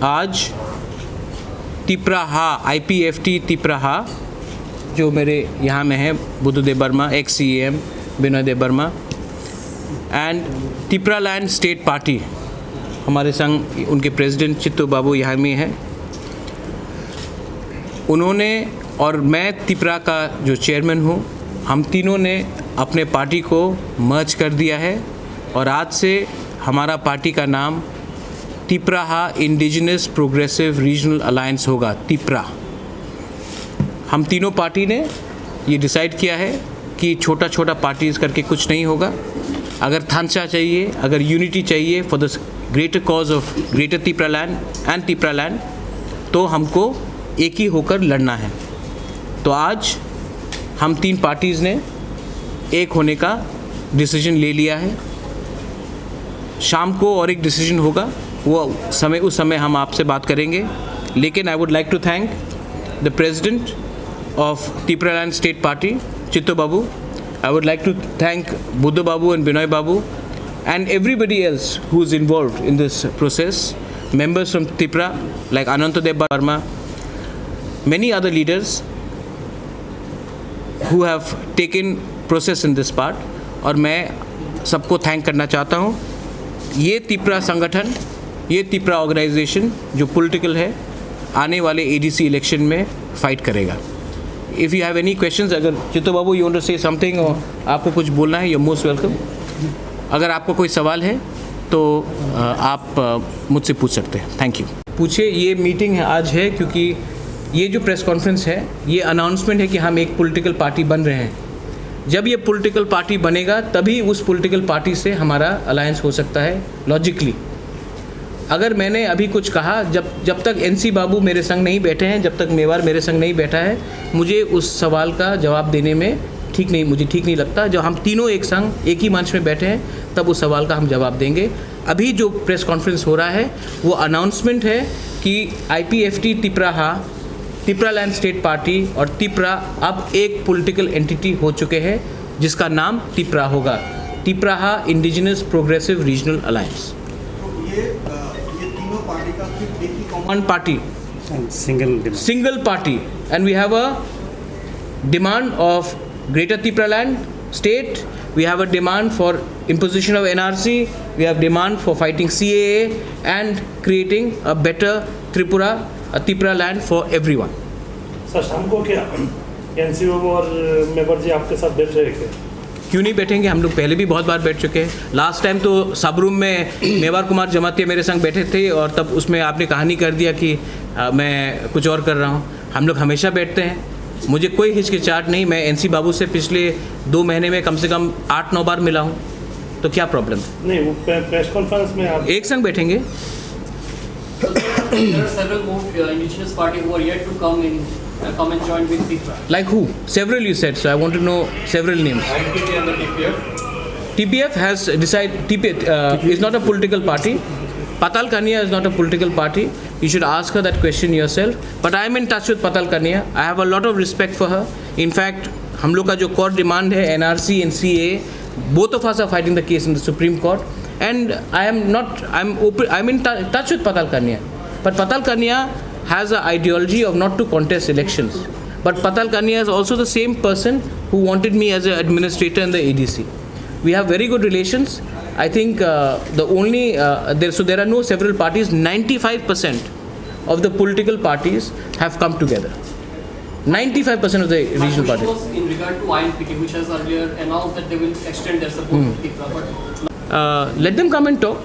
आज तिपराहा IPFT तिपराहा जो मेरे यहाँ में है, Buddhadev Varma, ex CEM Vinay Dev Varma, and Tipraland state party, हमारे संग उनके प्रेसिडेंट चित्तू बाबू यहाँ में हैं। उन्होंने और मैं तिपरा का जो चेयरमैन हूँ, हम तीनों ने अपने पार्टी को मर्ज कर दिया है और आज से हमारा पार्टी का नाम Tipraha indigenous progressive regional alliance होगा, तिपरा। हम तीनों पार्टी ने ये डिसाइड किया है कि छोटा छोटा पार्टीज करके कुछ नहीं होगा। अगर थांचा चाहिए, अगर यूनिटी चाहिए for the greater cause of greater Tipraland and Tipraland, तो हमको एक ही होकर लड़ना है। तो आज हम 3 पार्टीज़ ने एक होने का डिसीजन ले लिया है। शाम को और एक डिसीजन होगा, उस समय हम आपसे बात करेंगे। लेकिन I would like to thank the president of Tipraland state party, Chittu babu. I would like to thank Buddhu babu and Vinay babu and everybody else who is involved in this process, members from Tipra like Anantadev Verma, many other leaders who have taken process in this part, और मैं सबको thank करना चाहता हूँ। ये तिपरा संगठन, ये Tipra organisation जो पॉलिटिकल है, आने वाले ADC इलेक्शन में फाइट करेगा। If you have any questions, अगर Chittu babu you want to say something और आपको कुछ बोलना है, यू आर मोस्ट वेलकम। अगर आपको कोई सवाल है तो आप मुझसे पूछ सकते हैं। Thank you. पूछे। ये मीटिंग आज है क्योंकि ये जो प्रेस कॉन्फ्रेंस है, ये अनाउंसमेंट है कि हम एक पॉलिटिकल पार्टी बन रहे हैं। जब ये पॉलिटिकल पार्टी बनेगा तभी उस पॉलिटिकल पार्टी से हमारा अलायंस हो सकता है लॉजिकली। अगर मैंने अभी कुछ कहा, जब तक NC बाबू मेरे संग नहीं बैठे हैं, जब तक मेवार मेरे संग नहीं बैठा है, मुझे उस सवाल का जवाब देने में मुझे ठीक नहीं लगता। जब हम तीनों एक संग एक ही मंच में बैठे हैं तब उस सवाल का हम जवाब देंगे। अभी जो प्रेस कॉन्फ्रेंस हो रहा है वो अनाउंसमेंट है कि IPFT तिपराहा, तिपरालैंड स्टेट पार्टी और तिपरा अब एक पॉलिटिकल एंटिटी हो चुके हैं जिसका नाम तिपरा होगा, Tipraha indigenous progressive regional alliance. ये तीनों पार्टी का फिर एक ही common party, single party, and we have a demand of Greater Tipraland state. We have a demand for imposition of NRC. We have demand for fighting CAA and creating a better Tripura, a Tipra land for everyone. Sir शाम को क्या NC बाबू और मेवर जी आपके साथ बैठ रहे हैं? क्यों नहीं बैठेंगे? हम लोग पहले भी बहुत बार बैठ चुके हैं। लास्ट टाइम तो सब रूम में मेवार कुमार जमातिया मेरे संग बैठे थे और तब उसमें आपने कहानी कर दिया कि मैं कुछ और कर रहा हूँ। हम लोग हमेशा बैठते हैं, मुझे कोई हिचकिचाहट नहीं। मैं NC बाबू से पिछले 2 महीने में कम से कम 8-9 बार मिला हूँ, तो क्या प्रॉब्लम है? नहीं, वो प्रेस कॉन्फ्रेंस में आप एक संग बैठेंगे। Like who? Several you said, so I want to know several names. IPT and the TPF. TPF has decided, TPF is not a political party. Patal Kania is not a political party. You should ask her that question yourself. But I am in touch with Patal Kania. I have a lot of respect for her. In fact, हम लोग का जो core demand है NRC and CAA, both of us are fighting the case in the Supreme Court. And I'm in touch with Patal Kania. But Patal Kania has an ideology of not to contest elections. But Patal Kania is also the same person who wanted me as an administrator in the ADC. We have very good relations. I think there are no several parties. 95% of the political parties have come together. 95% of the regional parties. In regard to INPT, which has earlier announced that they will extend their support to Tipra, let them come and talk.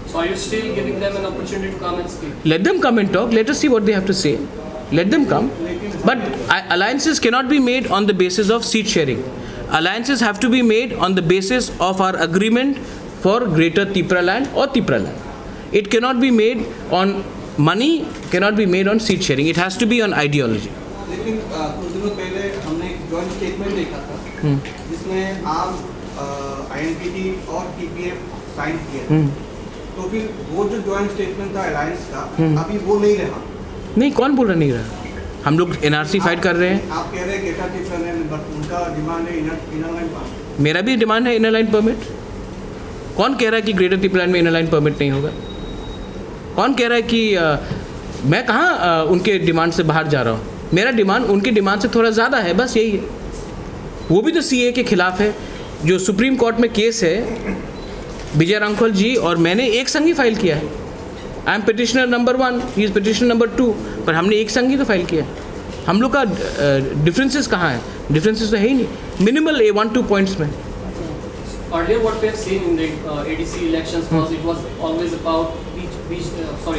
So are you still giving them an opportunity to come and speak? Let them come and talk. Let us see what they have to say. Let them come. But alliances cannot be made on the basis of seat sharing. Alliances have to be made on the basis of our agreement for Greater Tipraland or Tipraland. It cannot be made on money, cannot be made on seat sharing. It has to be on ideology. लेकिन कुछ दिनों पहले हमने एक joint statement देखा था जिसमें आप INPT और TPF साइन किए, तो फिर वो जो जॉइंट स्टेटमेंट था अलायंस का, अभी वो नहीं रहा। नहीं, कौन बोल रहा नहीं रहा? हम लोग NRC फाइट कर रहे हैं। आप कह रहे हैं ग्रेटर टिपरालैंड, बट उनका डिमांड है इनर लाइन परमिट। मेरा भी डिमांड है इनर लाइन परमिट। कौन कह रहा है कि ग्रेटर टिपरालैंड में इनर लाइन परमिट नहीं होगा? कौन कह रहा है कि मैं कहाँ उनके डिमांड से बाहर जा रहा हूँ? मेरा डिमांड उनके डिमांड से थोड़ा ज़्यादा है, बस यही है। वो भी तो सीए के खिलाफ है। जो सुप्रीम कोर्ट में केस है, विजय रांखल जी और मैंने एक संग ही फाइल किया है। I am petitioner number 1, he is petitioner number 2, पर हमने एक संग ही तो फाइल किया है। हम लोग का डिफरेंसेस कहाँ है? डिफरेंसेस तो है ही नहीं, मिनिमल 1-2 पॉइंट्स में। Earlier, what we have seen in the ADC elections was it was always about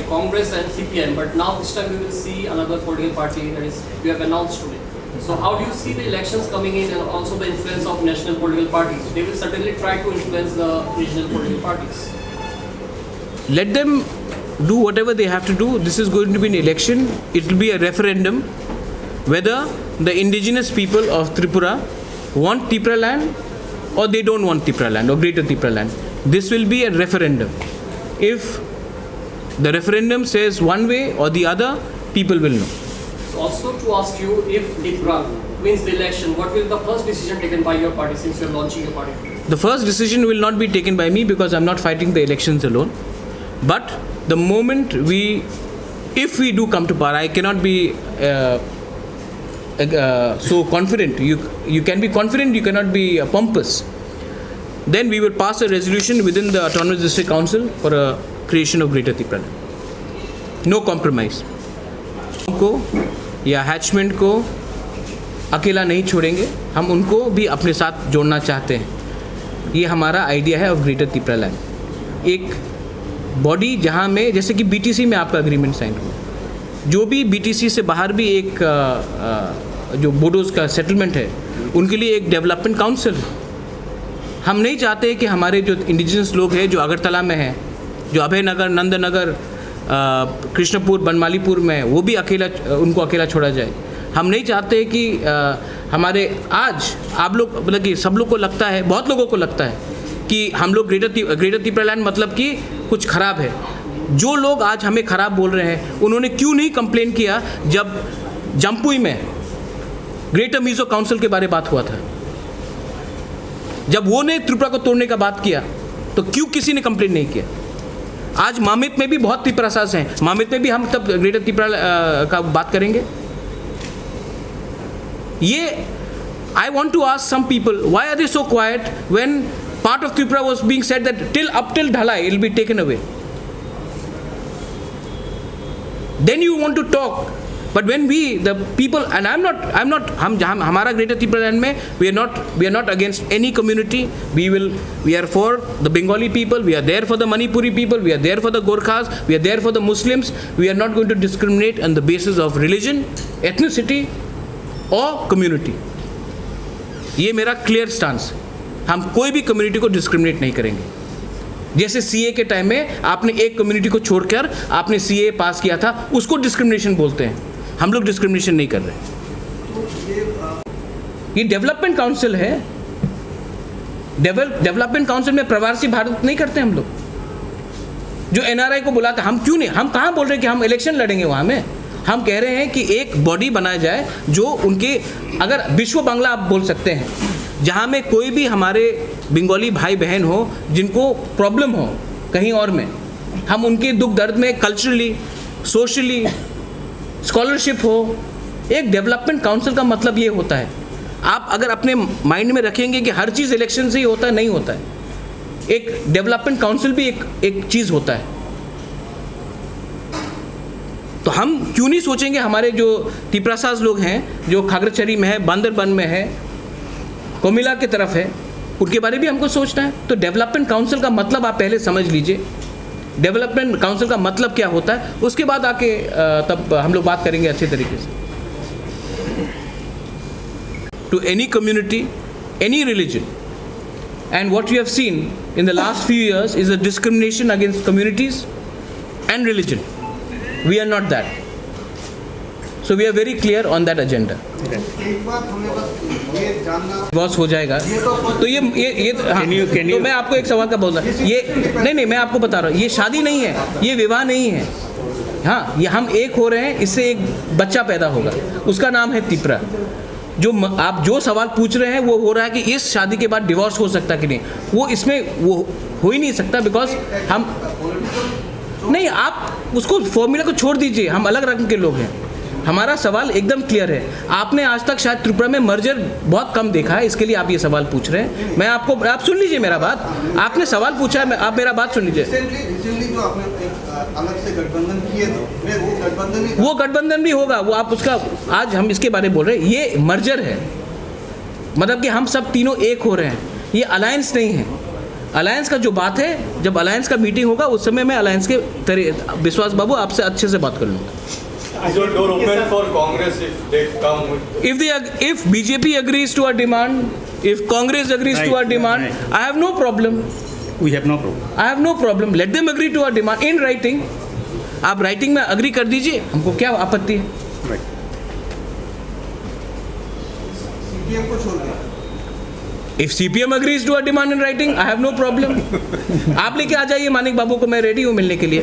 Congress and CPM, but now this time we will see another political party that is we have announced today. So how do you see the elections coming in and also the influence of national political parties? They will certainly try to influence the regional political parties. Let them do whatever they have to do. This is going to be an election. It will be a referendum whether the indigenous people of Tripura want Tripura land or they don't want Tripura land or Greater Tripura land. This will be a referendum. If the referendum says one way or the other, people will know. So also to ask you, if Tripura wins the election, what will the first decision taken by your party since you are launching your party? The first decision will not be taken by me because I'm not fighting the elections alone. But the moment if we do come to power, I cannot be so confident. You can be confident, you cannot be pompous. Then we will pass a resolution within the Autonomous District Council for a creation of Greater Tripura. No compromise. को या हैचमेंट को अकेला नहीं छोड़ेंगे, हम उनको भी अपने साथ जोड़ना चाहते हैं। ये हमारा आइडिया है ऑफ ग्रेटर त्रिपुरा लैंड। एक बॉडी जहाँ में, जैसे कि बीटीसी में आपका एग्रीमेंट साइन हुआ, जो भी बीटीसी से बाहर भी एक जो बोडोज़ का सेटलमेंट है, उनके लिए एक डेवलपमेंट काउंसिल है। हम नहीं चाहते कि हमारे जो इंडिजिनस लोग हैं जो अगरतला में हैं, जो अभय नगर, नंदनगर, कृष्णपुर, बनमालीपुर में, वो भी उनको अकेला छोड़ा जाए। हम नहीं चाहते कि हमारे आज आप लोग, मतलब कि सब लोग को लगता है, बहुत लोगों को लगता है कि हम लोग ग्रेटर त्रिपुरा लैंड मतलब कि कुछ ख़राब है। जो लोग आज हमें ख़राब बोल रहे हैं, उन्होंने क्यों नहीं कंप्लेन किया जब जम्पुई में ग्रेटर मिज़ो काउंसिल के बारे में बात हुआ था? जब वो ने त्रिपुरा को तोड़ने का बात किया तो क्यों किसी ने कंप्लेन नहीं किया? आज मामित में भी बहुत त्रिपुरा साज हैं, मामित में भी हम तब ग्रेटर त्रिपुरा का बात करेंगे। ये I want to ask some people, why are they so quiet when part of Tripura was being said that till Dhalai it will be taken away. Then you want to talk, but when we the people, and I'm not हम हमारा greater Tripura land में we are not against any community. We are for the Bengali people, we are there for the Manipuri people, we are there for the Gorkhas, we are there for the Muslims. We are not going to discriminate on the basis of religion, ethnicity or community. ये मेरा clear stance. हम कोई भी community को discriminate नहीं करेंगे। जैसे CA के टाइम में आपने एक कम्युनिटी को छोड़कर आपने सीए पास किया था, उसको डिस्क्रिमिनेशन बोलते हैं। हम लोग डिस्क्रिमिनेशन नहीं कर रहे। ये डेवलपमेंट काउंसिल है। डेवलपमेंट काउंसिल में प्रवासी भारत नहीं करते हम लोग। जो एनआरआई को बुलाते, हम क्यों नहीं, हम कहाँ बोल रहे हैं कि हम इलेक्शन लड़ेंगे वहाँ में। हम कह रहे हैं कि एक बॉडी बनाया जाए जो उनके, अगर विश्व बांग्ला आप बोल सकते हैं, जहाँ में कोई भी हमारे बंगाली भाई बहन हो जिनको प्रॉब्लम हो कहीं और में, हम उनके दुख दर्द में कल्चरली, सोशली, स्कॉलरशिप हो। एक डेवलपमेंट काउंसिल का मतलब ये होता है। आप अगर अपने माइंड में रखेंगे कि हर चीज़ इलेक्शन से ही होता है, नहीं होता है। एक डेवलपमेंट काउंसिल भी एक चीज़ होता है। तो हम क्यों नहीं सोचेंगे हमारे जो त्रिपुरासाज लोग हैं, जो खागरचरी में है, बांदरबन में है, कोमिला की तरफ है, उनके बारे में भी हमको सोचना है। तो डेवलपमेंट काउंसिल का मतलब आप पहले समझ लीजिए। डेवलपमेंट काउंसिल का मतलब क्या होता है, उसके बाद आके तब हम लोग बात करेंगे अच्छे तरीके से। To any community, any religion, and what you have seen in the last few years is a discrimination against communities and religion. We are not that. So we are very clear on that agenda. एक बात हमें बस ये जानना boss हो जाएगा तो ये हाँ, तो मैं आपको एक सवाल का बोल रहा हूँ। ये नहीं मैं आपको बता रहा हूँ, ये शादी नहीं है, ये विवाह नहीं है। हाँ, ये हम एक हो रहे हैं, इससे एक बच्चा पैदा होगा, उसका नाम है त्रिपुरा। जो आप जो सवाल पूछ रहे हैं वो हो रहा है कि इस शादी के बाद डिवोर्स हो सकता कि नहीं, वो इसमें वो हो ही नहीं सकता, बिकॉज हम जो नहीं, आप उसको फॉर्मूला को छोड़ दीजिए, हम अलग रंग के लोग हैं। हमारा सवाल एकदम क्लियर है। आपने आज तक शायद त्रिपुरा में मर्जर बहुत कम देखा है, इसके लिए आप ये सवाल पूछ रहे हैं। मैं आपको, आप सुन लीजिए मेरा बात, आपने सवाल पूछा है, आप मेरा बात सुन लीजिए। रिसेंटली जो आपने एक अलग से गठबंधन किए थे, वो गठबंधन ही वो गठबंधन भी होगा, वो आप उसका, आज हम इसके बारे में बोल रहे हैं, ये मर्जर है, मतलब कि हम सब तीनों एक हो रहे हैं, ये अलायंस नहीं है। अलायंस का जो बात है, जब अलायंस का मीटिंग होगा उस समय मैं अलायंस के विश्वास बाबू आपसे अच्छे से बात कर लूँगा। Is your door open for Congress if they come with? If BJP agrees to our demand, if Congress agrees to our demand, I have no problem. We have no problem. I have no problem. Let them agree to our demand in writing. आप writing में agree कर दीजिए, हमको क्या आपत्ति है? Right. CPM को छोड़ दिया। If CPM agrees to our demand in writing, I have no problem. आप लेके आ जाइए मानिक बाबू को, मैं रेडी हूँ मिलने के लिए।